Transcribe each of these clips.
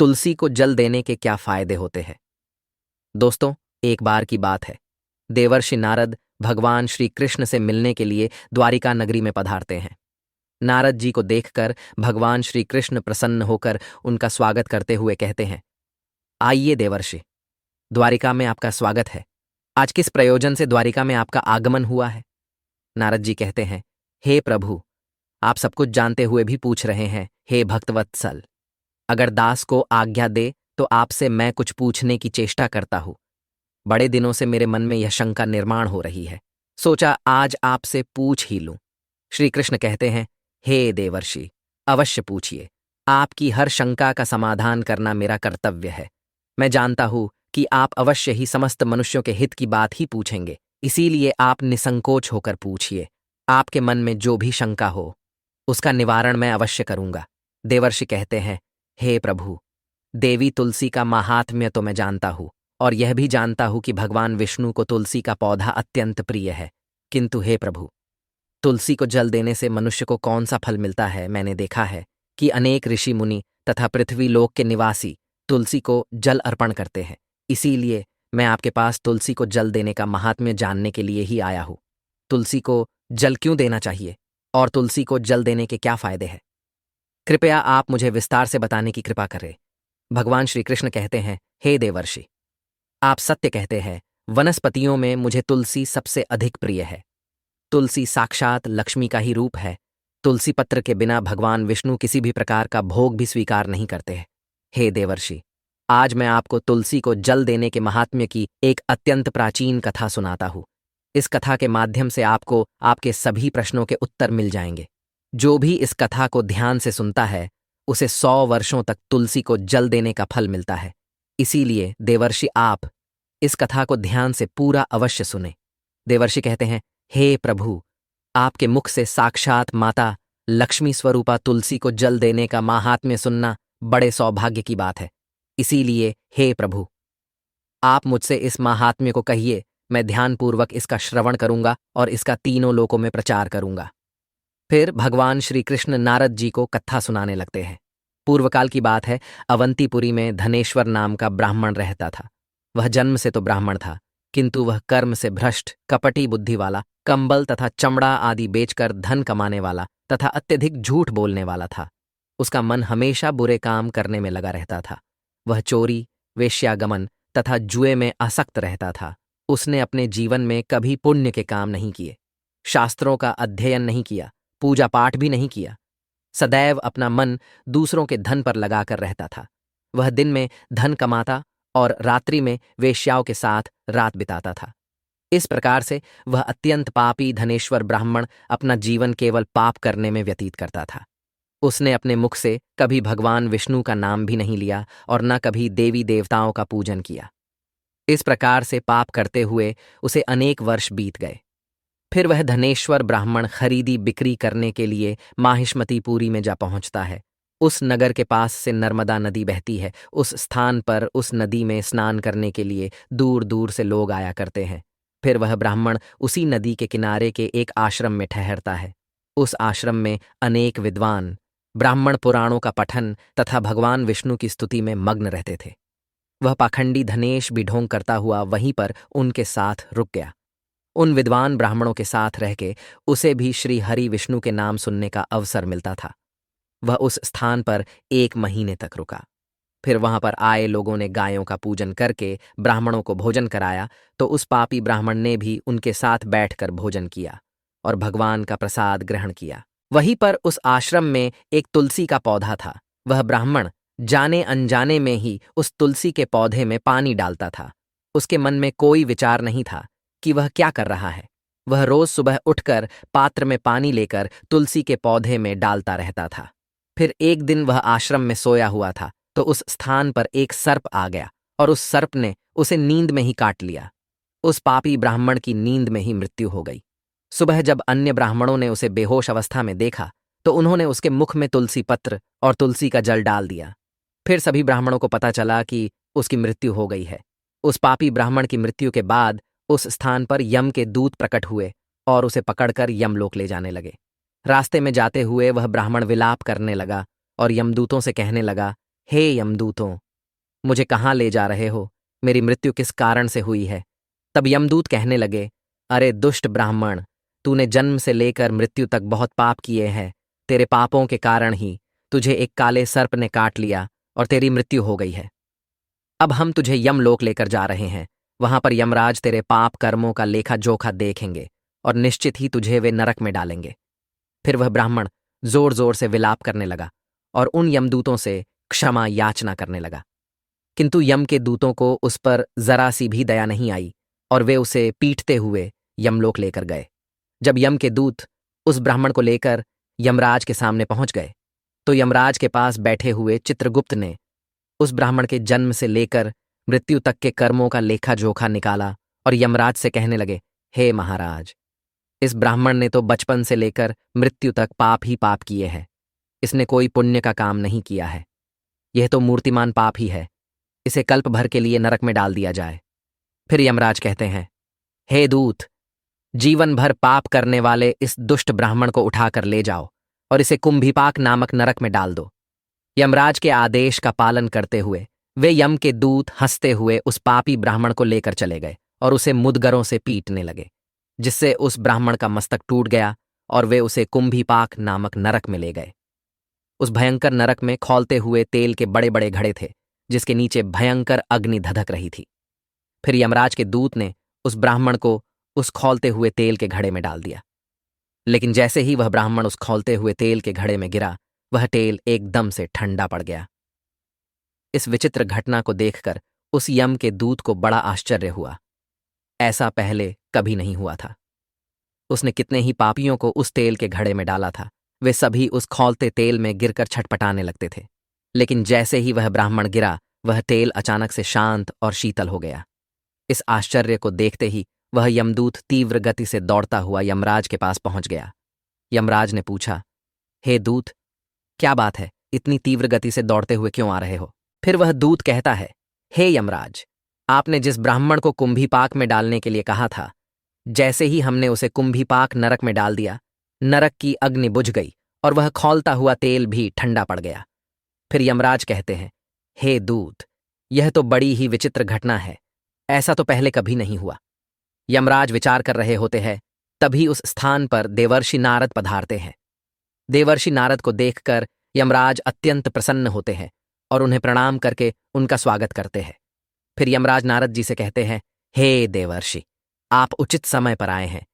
तुलसी को जल देने के क्या फायदे होते हैं। दोस्तों, एक बार की बात है, देवर्षि नारद भगवान श्री कृष्ण से मिलने के लिए द्वारिका नगरी में पधारते हैं। नारद जी को देखकर भगवान श्री कृष्ण प्रसन्न होकर उनका स्वागत करते हुए कहते हैं, आइए देवर्षि, द्वारिका में आपका स्वागत है। आज किस प्रयोजन से द्वारिका में आपका आगमन हुआ है। नारद जी कहते हैं, हे प्रभु, आप सब कुछ जानते हुए भी पूछ रहे हैं। हे भक्तवत्सल, अगर दास को आज्ञा दे तो आपसे मैं कुछ पूछने की चेष्टा करता हूं। बड़े दिनों से मेरे मन में यह शंका निर्माण हो रही है, सोचा आज आपसे पूछ ही लूं। श्री कृष्ण कहते हैं, हे देवर्षि, अवश्य पूछिए। आपकी हर शंका का समाधान करना मेरा कर्तव्य है। मैं जानता हूं कि आप अवश्य ही समस्त मनुष्यों के हित की बात ही पूछेंगे, इसीलिए आप निसंकोच होकर पूछिए। आपके मन में जो भी शंका हो उसका निवारण मैं अवश्य करूंगा। देवर्षि कहते हैं, हे प्रभु, देवी तुलसी का माहात्म्य तो मैं जानता हूं और यह भी जानता हूं कि भगवान विष्णु को तुलसी का पौधा अत्यंत प्रिय है। किंतु हे प्रभु, तुलसी को जल देने से मनुष्य को कौन सा फल मिलता है। मैंने देखा है कि अनेक ऋषि मुनि तथा पृथ्वी लोक के निवासी तुलसी को जल अर्पण करते हैं। इसीलिए मैं आपके पास तुलसी को जल देने का महात्म्य जानने के लिए ही आया हूं। तुलसी को जल क्यों देना चाहिए और तुलसी को जल देने के क्या फायदे हैं, कृपया आप मुझे विस्तार से बताने की कृपा करें। भगवान श्री कृष्ण कहते हैं, हे देवर्षि, आप सत्य कहते हैं। वनस्पतियों में मुझे तुलसी सबसे अधिक प्रिय है। तुलसी साक्षात लक्ष्मी का ही रूप है। तुलसी पत्र के बिना भगवान विष्णु किसी भी प्रकार का भोग भी स्वीकार नहीं करते हैं। हे देवर्षि, आज मैं आपको तुलसी को जल देने के महात्म्य की एक अत्यंत प्राचीन कथा सुनाता हूं। इस कथा के माध्यम से आपको आपके सभी प्रश्नों के उत्तर मिल जाएंगे। जो भी इस कथा को ध्यान से सुनता है उसे 100 वर्षों तक तुलसी को जल देने का फल मिलता है। इसीलिए देवर्षि, आप इस कथा को ध्यान से पूरा अवश्य सुने। देवर्षि कहते हैं, हे प्रभु, आपके मुख से साक्षात माता लक्ष्मी स्वरूपा तुलसी को जल देने का माहात्म्य सुनना बड़े सौभाग्य की बात है। इसीलिए हे प्रभु, आप मुझसे इस माहात्म्य को कहिए। मैं ध्यानपूर्वक इसका श्रवण करूंगा और इसका तीनों लोकों में प्रचार करूंगा। फिर भगवान श्री कृष्ण नारद जी को कथा सुनाने लगते हैं। पूर्वकाल की बात है, अवंतीपुरी में धनेश्वर नाम का ब्राह्मण रहता था। वह जन्म से तो ब्राह्मण था, किंतु वह कर्म से भ्रष्ट, कपटी बुद्धि वाला, कंबल तथा चमड़ा आदि बेचकर धन कमाने वाला तथा अत्यधिक झूठ बोलने वाला था। उसका मन हमेशा बुरे काम करने में लगा रहता था। वह चोरी, वेश्यागमन तथा जुए में आसक्त रहता था। उसने अपने जीवन में कभी पुण्य के काम नहीं किए, शास्त्रों का अध्ययन नहीं किया, पूजा पाठ भी नहीं किया। सदैव अपना मन दूसरों के धन पर लगाकर रहता था। वह दिन में धन कमाता और रात्रि में वेश्याओं के साथ रात बिताता था। इस प्रकार से वह अत्यंत पापी धनेश्वर ब्राह्मण अपना जीवन केवल पाप करने में व्यतीत करता था। उसने अपने मुख से कभी भगवान विष्णु का नाम भी नहीं लिया और न कभी देवी देवताओं का पूजन किया। इस प्रकार से पाप करते हुए उसे अनेक वर्ष बीत गए। फिर वह धनेश्वर ब्राह्मण खरीदी बिक्री करने के लिए माहिष्मतीपुरी में जा पहुंचता है। उस नगर के पास से नर्मदा नदी बहती है। उस स्थान पर उस नदी में स्नान करने के लिए दूर दूर से लोग आया करते हैं। फिर वह ब्राह्मण उसी नदी के किनारे के एक आश्रम में ठहरता है। उस आश्रम में अनेक विद्वान ब्राह्मण पुराणों का पठन तथा भगवान विष्णु की स्तुति में मग्न रहते थे। वह पाखंडी धनेश भी ढोंग करता हुआ वहीं पर उनके साथ रुक गया। उन विद्वान ब्राह्मणों के साथ रह के उसे भी श्री हरि विष्णु के नाम सुनने का अवसर मिलता था। वह उस स्थान पर 1 महीने तक रुका। फिर वहां पर आए लोगों ने गायों का पूजन करके ब्राह्मणों को भोजन कराया, तो उस पापी ब्राह्मण ने भी उनके साथ बैठकर भोजन किया और भगवान का प्रसाद ग्रहण किया। वहीं पर उस आश्रम में एक तुलसी का पौधा था। वह ब्राह्मण जाने अनजाने में ही उस तुलसी के पौधे में पानी डालता था। उसके मन में कोई विचार नहीं था कि वह क्या कर रहा है। वह रोज सुबह उठकर पात्र में पानी लेकर तुलसी के पौधे में डालता रहता था। फिर एक दिन वह आश्रम में सोया हुआ था तो उस स्थान पर एक सर्प आ गया और उस सर्प ने उसे नींद में ही काट लिया। उस पापी ब्राह्मण की नींद में ही मृत्यु हो गई। सुबह जब अन्य ब्राह्मणों ने उसे बेहोश अवस्था में देखा तो उन्होंने उसके मुख में तुलसी पत्र और तुलसी का जल डाल दिया। फिर सभी ब्राह्मणों को पता चला कि उसकी मृत्यु हो गई है। उस पापी ब्राह्मण की मृत्यु के बाद उस स्थान पर यम के दूत प्रकट हुए और उसे पकड़कर यमलोक ले जाने लगे। रास्ते में जाते हुए वह ब्राह्मण विलाप करने लगा और यमदूतों से कहने लगा हे यमदूतों, मुझे कहाँ ले जा रहे हो? मेरी मृत्यु किस कारण से हुई है? तब यमदूत कहने लगे, अरे दुष्ट ब्राह्मण, तूने जन्म से लेकर मृत्यु तक बहुत पाप किए हैं। तेरे पापों के कारण ही तुझे एक काले सर्प ने काट लिया और तेरी मृत्यु हो गई है। अब हम तुझे यमलोक लेकर जा रहे हैं। वहां पर यमराज तेरे पाप कर्मों का लेखा जोखा देखेंगे और निश्चित ही तुझे वे नरक में डालेंगे। फिर वह ब्राह्मण जोर जोर से विलाप करने लगा और उन यमदूतों से क्षमा याचना करने लगा। किंतु यम के दूतों को उस पर जरा सी भी दया नहीं आई और वे उसे पीटते हुए यमलोक लेकर गए। जब यम के दूत उस ब्राह्मण को लेकर यमराज के सामने पहुंच गए तो यमराज के पास बैठे हुए चित्रगुप्त ने उस ब्राह्मण के जन्म से लेकर मृत्यु तक के कर्मों का लेखा जोखा निकाला और यमराज से कहने लगे, हे महाराज, इस ब्राह्मण ने तो बचपन से लेकर मृत्यु तक पाप ही पाप किए हैं। इसने कोई पुण्य का काम नहीं किया है। यह तो मूर्तिमान पाप ही है। इसे कल्प भर के लिए नरक में डाल दिया जाए। फिर यमराज कहते हैं, हे दूत, जीवन भर पाप करने वाले इस दुष्ट ब्राह्मण को उठाकर ले जाओ और इसे कुंभीपाक नामक नरक में डाल दो। यमराज के आदेश का पालन करते हुए वे यम के दूत हंसते हुए उस पापी ब्राह्मण को लेकर चले गए और उसे मुदगरों से पीटने लगे, जिससे उस ब्राह्मण का मस्तक टूट गया और वे उसे कुंभीपाक नामक नरक में ले गए। उस भयंकर नरक में खौलते हुए तेल के बड़े बड़े घड़े थे, जिसके नीचे भयंकर अग्नि धधक रही थी। फिर यमराज के दूत ने उस ब्राह्मण को उस खौलते हुए तेल के घड़े में डाल दिया। लेकिन जैसे ही वह ब्राह्मण उस खौलते हुए तेल के घड़े में गिरा, वह तेल एकदम से ठंडा पड़ गया। इस विचित्र घटना को देखकर उस यम के दूत को बड़ा आश्चर्य हुआ। ऐसा पहले कभी नहीं हुआ था। उसने कितने ही पापियों को उस तेल के घड़े में डाला था, वे सभी उस खौलते तेल में गिरकर छटपटाने लगते थे। लेकिन जैसे ही वह ब्राह्मण गिरा, वह तेल अचानक से शांत और शीतल हो गया। इस आश्चर्य को देखते ही वह यमदूत तीव्र गति से दौड़ता हुआ यमराज के पास पहुंच गया। यमराज ने पूछा, हे दूत, क्या बात है? इतनी तीव्र गति से दौड़ते हुए क्यों आ रहे हो? फिर वह दूत कहता है, हे यमराज, आपने जिस ब्राह्मण को कुंभीपाक में डालने के लिए कहा था, जैसे ही हमने उसे कुंभीपाक नरक में डाल दिया, नरक की अग्नि बुझ गई और वह खौलता हुआ तेल भी ठंडा पड़ गया। फिर यमराज कहते हैं, हे दूत, यह तो बड़ी ही विचित्र घटना है। ऐसा तो पहले कभी नहीं हुआ। यमराज विचार कर रहे होते हैं, तभी उस स्थान पर देवर्षि नारद पधारते हैं। देवर्षि नारद को देखकर यमराज अत्यंत प्रसन्न होते हैं और उन्हें प्रणाम करके उनका स्वागत करते हैं। फिर यमराज नारद जी से कहते हैं, हे देवर्षि, आप उचित समय पर आए हैं।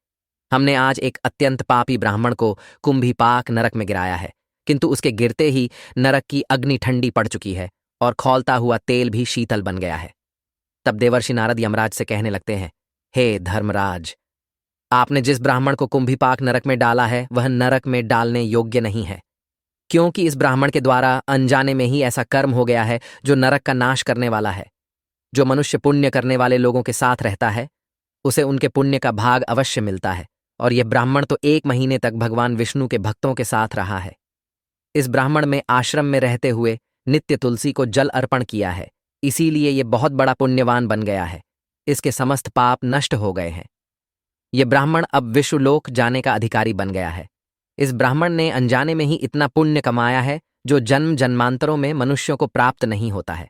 हमने आज एक अत्यंत पापी ब्राह्मण को कुंभीपाक नरक में गिराया है, किंतु उसके गिरते ही नरक की अग्नि ठंडी पड़ चुकी है और खौलता हुआ तेल भी शीतल बन गया है। तब देवर्षि नारद यमराज से कहने लगते हैं, हे धर्मराज, आपने जिस ब्राह्मण को कुंभीपाक नरक में डाला है, वह नरक में डालने योग्य नहीं है, क्योंकि इस ब्राह्मण के द्वारा अनजाने में ही ऐसा कर्म हो गया है जो नरक का नाश करने वाला है। जो मनुष्य पुण्य करने वाले लोगों के साथ रहता है, उसे उनके पुण्य का भाग अवश्य मिलता है, और यह ब्राह्मण तो 1 महीने तक भगवान विष्णु के भक्तों के साथ रहा है। इस ब्राह्मण में आश्रम में रहते हुए नित्य तुलसी को जल अर्पण किया है, इसीलिए ये बहुत बड़ा पुण्यवान बन गया है। इसके समस्त पाप नष्ट हो गए हैं। ये ब्राह्मण अब विश्वलोक जाने का अधिकारी बन गया है। इस ब्राह्मण ने अनजाने में ही इतना पुण्य कमाया है जो जन्म जन्मांतरों में मनुष्यों को प्राप्त नहीं होता है।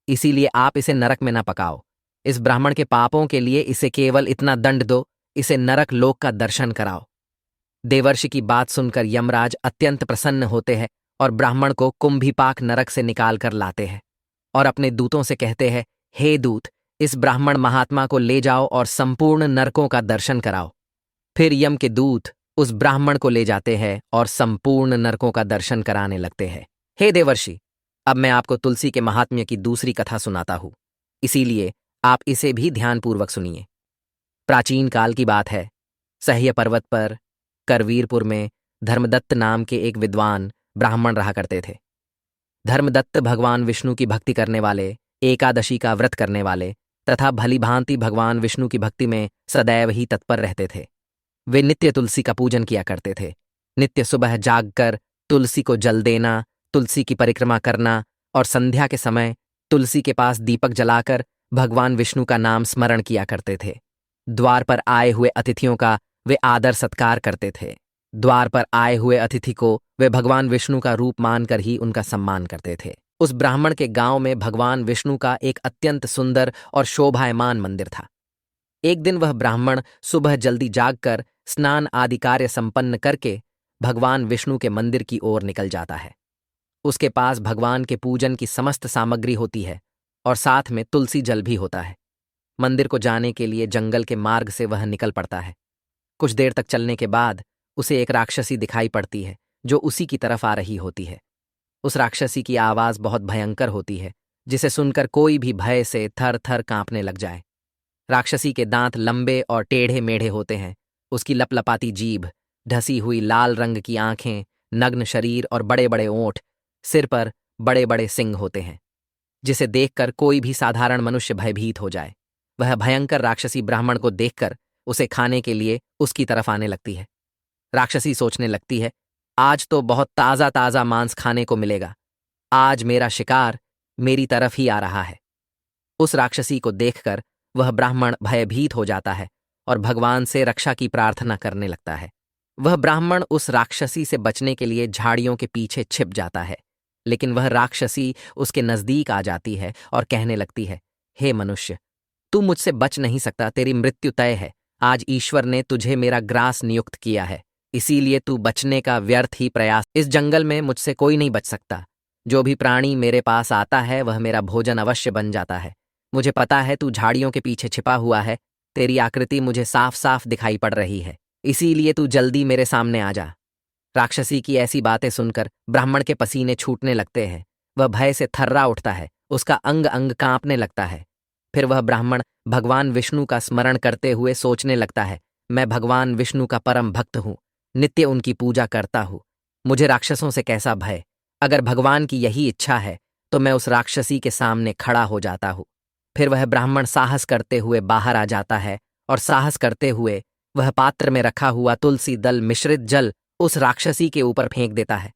इसीलिए आप इसे नरक में न पकाओ। इस ब्राह्मण के पापों के लिए इसे केवल इतना दंड दो, इसे नरक लोक का दर्शन कराओ। देवर्षि की बात सुनकर यमराज अत्यंत प्रसन्न होते हैं और ब्राह्मण को कुंभीपाक नरक से निकाल कर लाते हैं और अपने दूतों से कहते हैं, हे दूत, इस ब्राह्मण महात्मा को ले जाओ और संपूर्ण नरकों का दर्शन कराओ। फिर यम के दूत उस ब्राह्मण को ले जाते हैं और संपूर्ण नरकों का दर्शन कराने लगते हैं। हे देवर्षि, अब मैं आपको तुलसी के महात्म्य की दूसरी कथा सुनाता हूं, इसीलिए आप इसे भी ध्यानपूर्वक सुनिए। प्राचीन काल की बात है। सह्य पर्वत पर करवीरपुर में धर्मदत्त नाम के एक विद्वान ब्राह्मण रहा करते थे। धर्मदत्त भगवान विष्णु की भक्ति करने वाले, एकादशी का व्रत करने वाले तथा भलीभांति भगवान विष्णु की भक्ति में सदैव ही तत्पर रहते थे। वे नित्य तुलसी का पूजन किया करते थे। नित्य सुबह जागकर तुलसी को जल देना, तुलसी की परिक्रमा करना और संध्या के समय तुलसी के पास दीपक जलाकर भगवान विष्णु का नाम स्मरण किया करते थे। द्वार पर आए हुए अतिथियों का वे आदर सत्कार करते थे। द्वार पर आए हुए अतिथि को वे भगवान विष्णु का रूप मानकर ही उनका सम्मान करते थे। उस ब्राह्मण के गांव में भगवान विष्णु का एक अत्यंत सुंदर और शोभायमान मंदिर था। एक दिन वह ब्राह्मण सुबह जल्दी जागकर स्नान आदि कार्य संपन्न करके भगवान विष्णु के मंदिर की ओर निकल जाता है। उसके पास भगवान के पूजन की समस्त सामग्री होती है और साथ में तुलसी जल भी होता है। मंदिर को जाने के लिए जंगल के मार्ग से वह निकल पड़ता है। कुछ देर तक चलने के बाद उसे एक राक्षसी दिखाई पड़ती है जो उसी की तरफ आ रही होती है। उस राक्षसी की आवाज बहुत भयंकर होती है, जिसे सुनकर कोई भी भय से थर थर कांपने लग जाए। राक्षसी के दांत लंबे और टेढ़े मेढ़े होते हैं। उसकी लपलपाती जीभ, ढसी हुई लाल रंग की आंखें, नग्न शरीर और बड़े बड़े ओंठ, सिर पर बड़े बड़े सिंग होते हैं, जिसे देखकर कोई भी साधारण मनुष्य भयभीत हो जाए। वह भयंकर राक्षसी ब्राह्मण को देखकर उसे खाने के लिए उसकी तरफ आने लगती है। राक्षसी सोचने लगती है, आज तो बहुत ताज़ा ताज़ा मांस खाने को मिलेगा। आज मेरा शिकार मेरी तरफ ही आ रहा है। उस राक्षसी को देखकर वह ब्राह्मण भयभीत हो जाता है और भगवान से रक्षा की प्रार्थना करने लगता है। वह ब्राह्मण उस राक्षसी से बचने के लिए झाड़ियों के पीछे छिप जाता है, लेकिन वह राक्षसी उसके नजदीक आ जाती है और कहने लगती है, हे मनुष्य, तू मुझसे बच नहीं सकता, तेरी मृत्यु तय है। आज ईश्वर ने तुझे मेरा ग्रास नियुक्त किया है, इसीलिए तू बचने का व्यर्थ ही प्रयास। इस जंगल में मुझसे कोई नहीं बच सकता। जो भी प्राणी मेरे पास आता है वह मेरा भोजन अवश्य बन जाता है। मुझे पता है तू झाड़ियों के पीछे छिपा हुआ है, तेरी आकृति मुझे साफ साफ दिखाई पड़ रही है, इसीलिए तू जल्दी मेरे सामने आ जा। राक्षसी की ऐसी बातें सुनकर ब्राह्मण के पसीने छूटने लगते हैं। वह भय से थर्रा उठता है, उसका अंग अंग कांपने लगता है। फिर वह ब्राह्मण भगवान विष्णु का स्मरण करते हुए सोचने लगता है, मैं भगवान विष्णु का परम भक्त हूँ, नित्य उनकी पूजा करता हूँ। मुझे राक्षसों से कैसा भय? अगर भगवान की यही इच्छा है तो मैं उस राक्षसी के सामने खड़ा हो जाता हूँ। फिर वह ब्राह्मण साहस करते हुए बाहर आ जाता है और साहस करते हुए वह पात्र में रखा हुआ तुलसी दल मिश्रित जल उस राक्षसी के ऊपर फेंक देता है।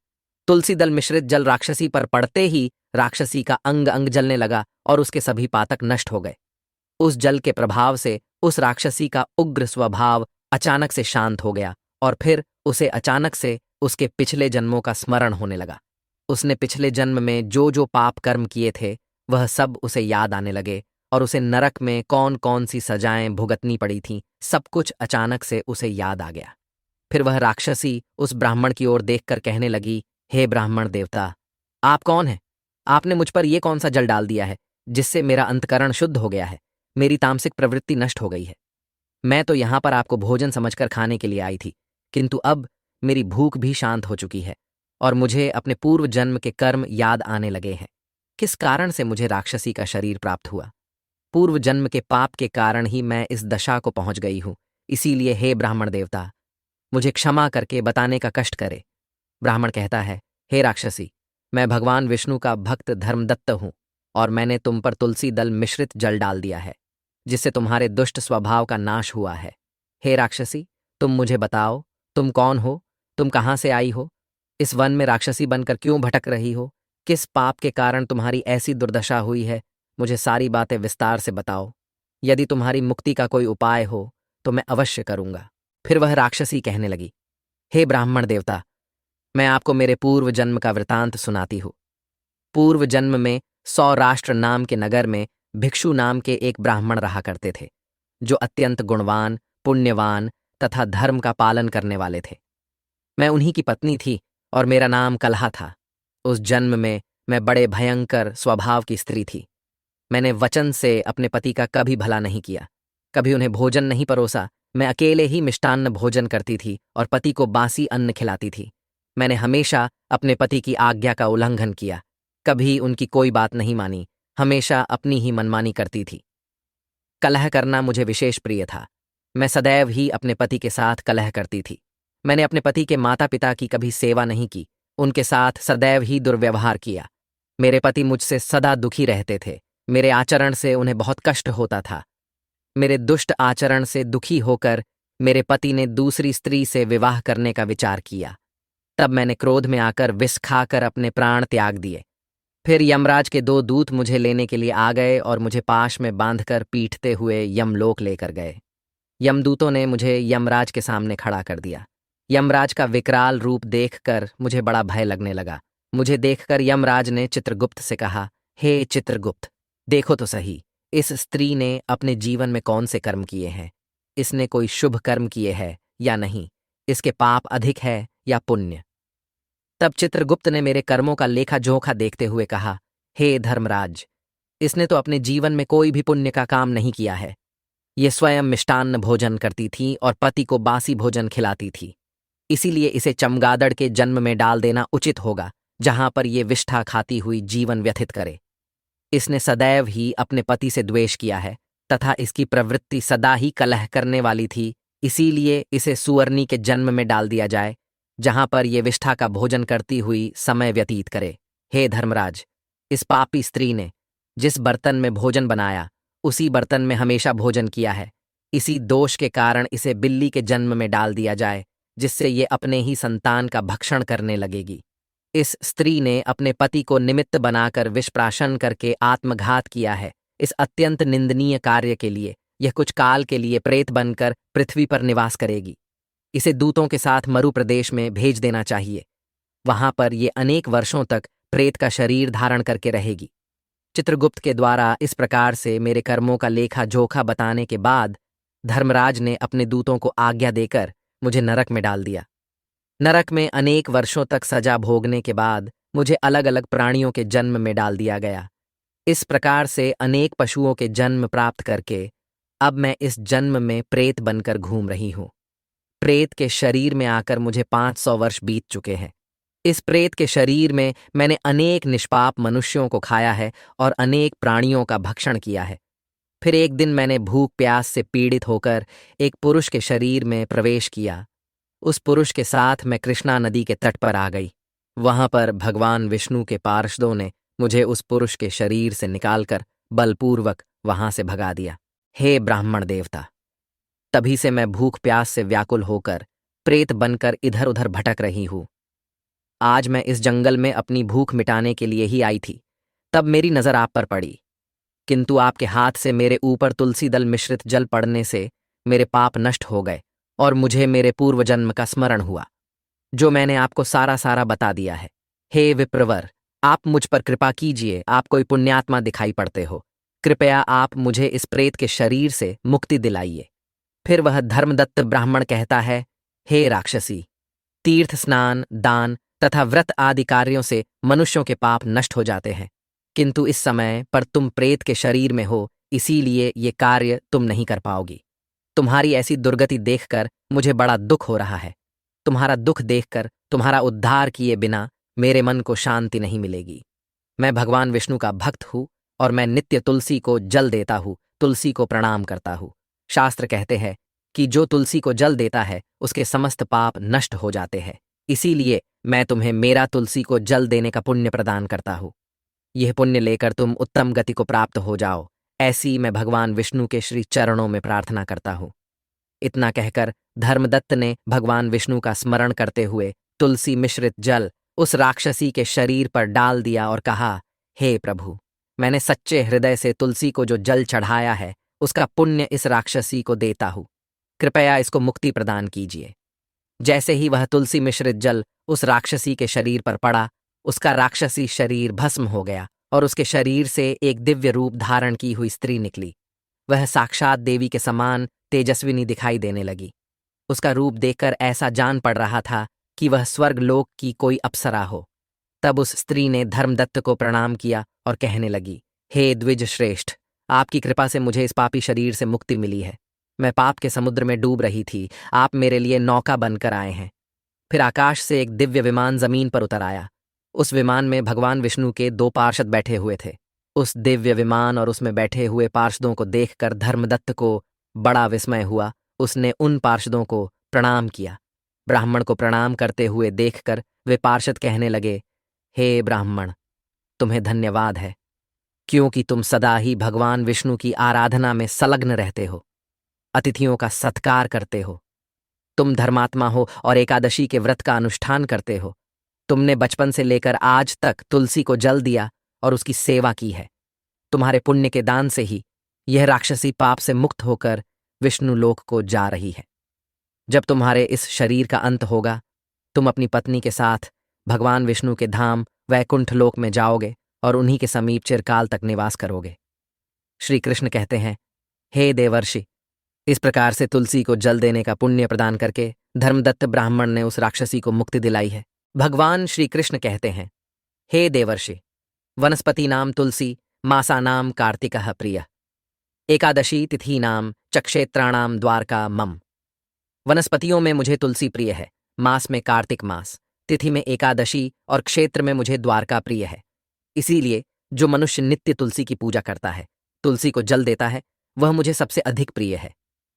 तुलसी दल मिश्रित जल राक्षसी पर पड़ते ही राक्षसी का अंग अंग जलने लगा और उसके सभी पातक नष्ट हो गए। उस जल के प्रभाव से उस राक्षसी का उग्र स्वभाव अचानक से शांत हो गया और फिर उसे अचानक से उसके पिछले जन्मों का स्मरण होने लगा। उसने पिछले जन्म में जो जो पाप कर्म किए थे वह सब उसे याद आने लगे और उसे नरक में कौन कौन सी सजाएं भुगतनी पड़ी थीं, सब कुछ अचानक से उसे याद आ गया। फिर वह राक्षसी उस ब्राह्मण की ओर देखकर कहने लगी, हे ब्राह्मण देवता, आप कौन हैं? आपने मुझ पर यह कौन सा जल डाल दिया है जिससे मेरा अंतकरण शुद्ध हो गया है, मेरी तामसिक प्रवृत्ति नष्ट हो गई है। मैं तो यहां पर आपको भोजन समझकर खाने के लिए आई थी, किंतु अब मेरी भूख भी शांत हो चुकी है और मुझे अपने पूर्व जन्म के कर्म याद आने लगे हैं। किस कारण से मुझे राक्षसी का शरीर प्राप्त हुआ? पूर्व जन्म के पाप के कारण ही मैं इस दशा को पहुंच गई हूं, इसीलिए हे ब्राह्मण देवता, मुझे क्षमा करके बताने का कष्ट करे। ब्राह्मण कहता है, हे राक्षसी, मैं भगवान विष्णु का भक्त धर्मदत्त हूं और मैंने तुम पर तुलसी दल मिश्रित जल डाल दिया है, जिससे तुम्हारे दुष्ट स्वभाव का नाश हुआ है। हे राक्षसी, तुम मुझे बताओ, तुम कौन हो? तुम कहाँ से आई हो? इस वन में राक्षसी बनकर क्यों भटक रही हो? किस पाप के कारण तुम्हारी ऐसी दुर्दशा हुई है? मुझे सारी बातें विस्तार से बताओ। यदि तुम्हारी मुक्ति का कोई उपाय हो तो मैं अवश्य करूंगा। फिर वह राक्षसी कहने लगी, हे ब्राह्मण देवता, मैं आपको मेरे पूर्व जन्म का वृतांत सुनाती हूँ। पूर्व जन्म में सौराष्ट्र नाम के नगर में भिक्षु नाम के एक ब्राह्मण रहा करते थे, जो अत्यंत गुणवान, पुण्यवान तथा धर्म का पालन करने वाले थे। मैं उन्हीं की पत्नी थी और मेरा नाम कलहा था। उस जन्म में मैं बड़े भयंकर स्वभाव की स्त्री थी। मैंने वचन से अपने पति का कभी भला नहीं किया, कभी उन्हें भोजन नहीं परोसा। मैं अकेले ही मिष्टान्न भोजन करती थी और पति को बासी अन्न खिलाती थी। मैंने हमेशा अपने पति की आज्ञा का उल्लंघन किया, कभी उनकी कोई बात नहीं मानी, हमेशा अपनी ही मनमानी करती थी। कलह करना मुझे विशेष प्रिय था। मैं सदैव ही अपने पति के साथ कलह करती थी। मैंने अपने पति के माता पिता की कभी सेवा नहीं की, उनके साथ सदैव ही दुर्व्यवहार किया। मेरे पति मुझसे सदा दुखी रहते थे। मेरे आचरण से उन्हें बहुत कष्ट होता था। मेरे दुष्ट आचरण से दुखी होकर मेरे पति ने दूसरी स्त्री से विवाह करने का विचार किया। तब मैंने क्रोध में आकर विष खाकर अपने प्राण त्याग दिए। फिर यमराज के 2 दूत मुझे लेने के लिए आ गए और मुझे पाश में बांधकर पीटते हुए यमलोक लेकर गए। यमदूतों ने मुझे यमराज के सामने खड़ा कर दिया। यमराज का विकराल रूप देखकर मुझे बड़ा भय लगने लगा। मुझे देखकर यमराज ने चित्रगुप्त से कहा, हे चित्रगुप्त, देखो तो सही, इस स्त्री ने अपने जीवन में कौन से कर्म किए हैं। इसने कोई शुभ कर्म किए हैं या नहीं, इसके पाप अधिक है या पुण्य। तब चित्रगुप्त ने मेरे कर्मों का लेखा जोखा देखते हुए कहा, हे धर्मराज, इसने तो अपने जीवन में कोई भी पुण्य का काम नहीं किया है। ये स्वयं मिष्टान्न भोजन करती थी और पति को बासी भोजन खिलाती थी। इसीलिए इसे चमगादड़ के जन्म में डाल देना उचित होगा, जहां पर ये विष्ठा खाती हुई जीवन व्यथित करे। इसने सदैव ही अपने पति से द्वेष किया है तथा इसकी प्रवृत्ति सदा ही कलह करने वाली थी। इसीलिए इसे सुअरनी के जन्म में डाल दिया जाए, जहां पर ये विष्ठा का भोजन करती हुई समय व्यतीत करे। हे धर्मराज, इस पापी स्त्री ने जिस बर्तन में भोजन बनाया उसी बर्तन में हमेशा भोजन किया है। इसी दोष के कारण इसे बिल्ली के जन्म में डाल दिया जाए, जिससे ये अपने ही संतान का भक्षण करने लगेगी। इस स्त्री ने अपने पति को निमित्त बनाकर विषप्राशन करके आत्मघात किया है। इस अत्यंत निंदनीय कार्य के लिए यह कुछ काल के लिए प्रेत बनकर पृथ्वी पर निवास करेगी। इसे दूतों के साथ मरु प्रदेश में भेज देना चाहिए। वहां पर ये अनेक वर्षों तक प्रेत का शरीर धारण करके रहेगी। चित्रगुप्त के द्वारा इस प्रकार से मेरे कर्मों का लेखा जोखा बताने के बाद धर्मराज ने अपने दूतों को आज्ञा देकर मुझे नरक में डाल दिया। नरक में अनेक वर्षों तक सजा भोगने के बाद मुझे अलग अलग प्राणियों के जन्म में डाल दिया गया। इस प्रकार से अनेक पशुओं के जन्म प्राप्त करके अब मैं इस जन्म में प्रेत बनकर घूम रही हूं। प्रेत के शरीर में आकर मुझे 500 वर्ष बीत चुके हैं। इस प्रेत के शरीर में मैंने अनेक निष्पाप मनुष्यों को खाया है और अनेक प्राणियों का भक्षण किया है। फिर एक दिन मैंने भूख प्यास से पीड़ित होकर एक पुरुष के शरीर में प्रवेश किया। उस पुरुष के साथ मैं कृष्णा नदी के तट पर आ गई। वहां पर भगवान विष्णु के पार्षदों ने मुझे उस पुरुष के शरीर से निकालकर बलपूर्वक वहां से भगा दिया। हे ब्राह्मण देवता, तभी से मैं भूख प्यास से व्याकुल होकर प्रेत बनकर इधर उधर भटक रही हूं। आज मैं इस जंगल में अपनी भूख मिटाने के लिए ही आई थी। तब मेरी नजर आप पर पड़ी, किंतु आपके हाथ से मेरे ऊपर तुलसी दल मिश्रित जल पड़ने से मेरे पाप नष्ट हो गए और मुझे मेरे पूर्व जन्म का स्मरण हुआ, जो मैंने आपको सारा सारा बता दिया है। हे विप्रवर, आप मुझ पर कृपा कीजिए। आप कोई पुण्यात्मा दिखाई पड़ते हो। कृपया आप मुझे इस प्रेत के शरीर से मुक्ति दिलाइए। फिर वह धर्मदत्त ब्राह्मण कहता है, हे राक्षसी, तीर्थ स्नान, दान तथा व्रत आदि कार्यों से मनुष्यों के पाप नष्ट हो जाते हैं, किंतु इस समय पर तुम प्रेत के शरीर में हो, इसीलिए ये कार्य तुम नहीं कर पाओगी। तुम्हारी ऐसी दुर्गति देखकर मुझे बड़ा दुख हो रहा है। तुम्हारा दुख देखकर तुम्हारा उद्धार किए बिना मेरे मन को शांति नहीं मिलेगी। मैं भगवान विष्णु का भक्त हूँ और मैं नित्य तुलसी को जल देता हूँ, तुलसी को प्रणाम करता हूँ। शास्त्र कहते हैं कि जो तुलसी को जल देता है उसके समस्त पाप नष्ट हो जाते हैं। इसीलिए मैं तुम्हें मेरा तुलसी को जल देने का पुण्य प्रदान करता हूँ। यह पुण्य लेकर तुम उत्तम गति को प्राप्त हो जाओ, ऐसी मैं भगवान विष्णु के श्री चरणों में प्रार्थना करता हूँ। इतना कहकर धर्मदत्त ने भगवान विष्णु का स्मरण करते हुए तुलसी मिश्रित जल उस राक्षसी के शरीर पर डाल दिया और कहा, हे प्रभु, मैंने सच्चे हृदय से तुलसी को जो जल चढ़ाया है उसका पुण्य इस राक्षसी को देता हूँ। कृपया इसको मुक्ति प्रदान कीजिए। जैसे ही वह तुलसी मिश्रित जल उस राक्षसी के शरीर पर पड़ा, उसका राक्षसी शरीर भस्म हो गया और उसके शरीर से एक दिव्य रूप धारण की हुई स्त्री निकली। वह साक्षात देवी के समान तेजस्विनी दिखाई देने लगी। उसका रूप देखकर ऐसा जान पड़ रहा था कि वह स्वर्गलोक की कोई अप्सरा हो। तब उस स्त्री ने धर्मदत्त को प्रणाम किया और कहने लगी, हे द्विज श्रेष्ठ, आपकी कृपा से मुझे इस पापी शरीर से मुक्ति मिली है। मैं पाप के समुद्र में डूब रही थी, आप मेरे लिए नौका बनकर आए हैं। फिर आकाश से एक दिव्य विमान जमीन पर उतर आया। उस विमान में भगवान विष्णु के 2 पार्षद बैठे हुए थे। उस दिव्य विमान और उसमें बैठे हुए पार्षदों को देखकर धर्मदत्त को बड़ा विस्मय हुआ। उसने उन पार्षदों को प्रणाम किया। ब्राह्मण को प्रणाम करते हुए देखकर वे पार्षद कहने लगे, हे ब्राह्मण, तुम्हें धन्यवाद है, क्योंकि तुम सदा ही भगवान विष्णु की आराधना में संलग्न रहते हो, अतिथियों का सत्कार करते हो। तुम धर्मात्मा हो और एकादशी के व्रत का अनुष्ठान करते हो। तुमने बचपन से लेकर आज तक तुलसी को जल दिया और उसकी सेवा की है। तुम्हारे पुण्य के दान से ही यह राक्षसी पाप से मुक्त होकर विष्णु लोक को जा रही है। जब तुम्हारे इस शरीर का अंत होगा, तुम अपनी पत्नी के साथ भगवान विष्णु के धाम वैकुंठ लोक में जाओगे और उन्हीं के समीप चिरकाल तक निवास करोगे। श्री कृष्ण कहते हैं, हे देवर्षि, इस प्रकार से तुलसी को जल देने का पुण्य प्रदान करके धर्मदत्त ब्राह्मण ने उस राक्षसी को मुक्ति दिलाई है। भगवान श्री कृष्ण कहते हैं, हे देवर्षि, वनस्पति नाम तुलसी, मासा नाम कार्तिकः प्रिय, एकादशी तिथि नाम चक्षेत्राणाम द्वारका मम। वनस्पतियों में मुझे तुलसी प्रिय है, मास में कार्तिक मास, तिथि में एकादशी और क्षेत्र में मुझे द्वारका प्रिय है। इसीलिए जो मनुष्य नित्य तुलसी की पूजा करता है, तुलसी को जल देता है, वह मुझे सबसे अधिक प्रिय है।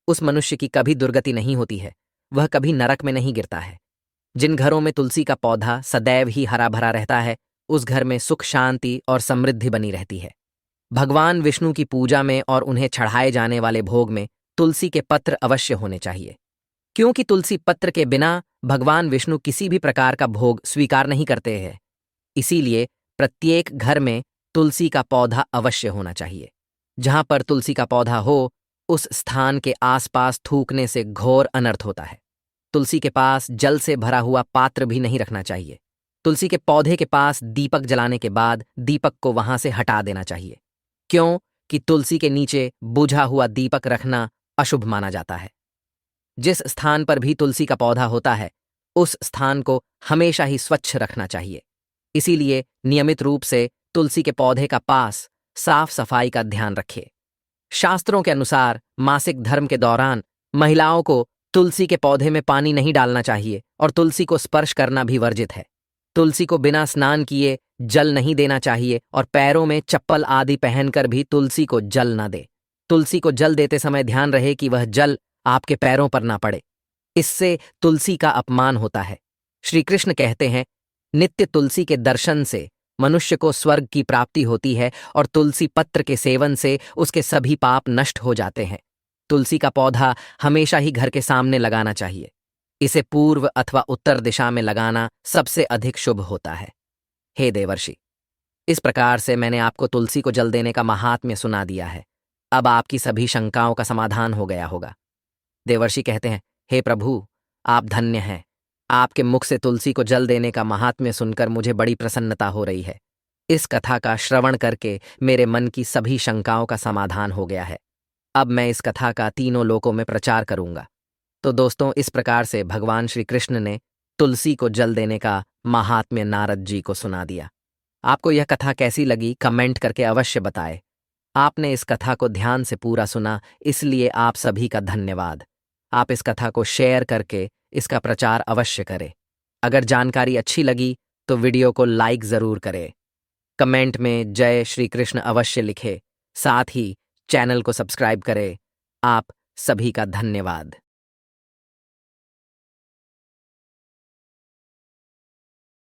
उस मनुष्य की कभी दुर्गति नहीं होती है, वह कभी नरक में नहीं गिरता है। जिन घरों में तुलसी का पौधा सदैव ही हरा भरा रहता है, उस घर में सुख शांति और समृद्धि बनी रहती है। भगवान विष्णु की पूजा में और उन्हें चढ़ाए जाने वाले भोग में तुलसी के पत्र अवश्य होने चाहिए, क्योंकि तुलसी पत्र के बिना भगवान विष्णु किसी भी प्रकार का भोग स्वीकार नहीं करते हैं। इसीलिए प्रत्येक घर में तुलसी का पौधा अवश्य होना चाहिए। जहां पर तुलसी का पौधा हो, उस स्थान के आसपास थूकने से घोर अनर्थ होता है। तुलसी के पास जल से भरा हुआ पात्र भी नहीं रखना चाहिए। तुलसी के पौधे के पास दीपक जलाने के बाद दीपक को वहां से हटा देना चाहिए, क्यों कि तुलसी के नीचे बुझा हुआ दीपक रखना अशुभ माना जाता है। जिस स्थान पर भी तुलसी का पौधा होता है, उस स्थान को हमेशा ही स्वच्छ रखना चाहिए। इसीलिए नियमित रूप से तुलसी के पौधे का पास साफ सफाई का ध्यान रखें। शास्त्रों के अनुसार मासिक धर्म के दौरान महिलाओं को तुलसी के पौधे में पानी नहीं डालना चाहिए और तुलसी को स्पर्श करना भी वर्जित है। तुलसी को बिना स्नान किए जल नहीं देना चाहिए और पैरों में चप्पल आदि पहनकर भी तुलसी को जल न दे। तुलसी को जल देते समय ध्यान रहे कि वह जल आपके पैरों पर ना पड़े, इससे तुलसी का अपमान होता है। श्री कृष्ण कहते हैं, नित्य तुलसी के दर्शन से मनुष्य को स्वर्ग की प्राप्ति होती है और तुलसी पत्र के सेवन से उसके सभी पाप नष्ट हो जाते हैं। तुलसी का पौधा हमेशा ही घर के सामने लगाना चाहिए। इसे पूर्व अथवा उत्तर दिशा में लगाना सबसे अधिक शुभ होता है। हे देवर्षि, इस प्रकार से मैंने आपको तुलसी को जल देने का महात्म्य सुना दिया है। अब आपकी सभी शंकाओं का समाधान हो गया होगा। देवर्षि कहते हैं, हे प्रभु, आप धन्य हैं। आपके मुख से तुलसी को जल देने का महात्म्य सुनकर मुझे बड़ी प्रसन्नता हो रही है। इस कथा का श्रवण करके मेरे मन की सभी शंकाओं का समाधान हो गया है। अब मैं इस कथा का तीनों लोकों में प्रचार करूंगा। तो दोस्तों, इस प्रकार से भगवान श्री कृष्ण ने तुलसी को जल देने का महात्म्य नारद जी को सुना दिया। आपको यह कथा कैसी लगी, कमेंट करके अवश्य बताएं। आपने इस कथा को ध्यान से पूरा सुना, इसलिए आप सभी का धन्यवाद। आप इस कथा को शेयर करके इसका प्रचार अवश्य करें। अगर जानकारी अच्छी लगी तो वीडियो को लाइक जरूर करें। कमेंट में जय श्री कृष्ण अवश्य लिखें। साथ ही चैनल को सब्सक्राइब करें। आप सभी का धन्यवाद।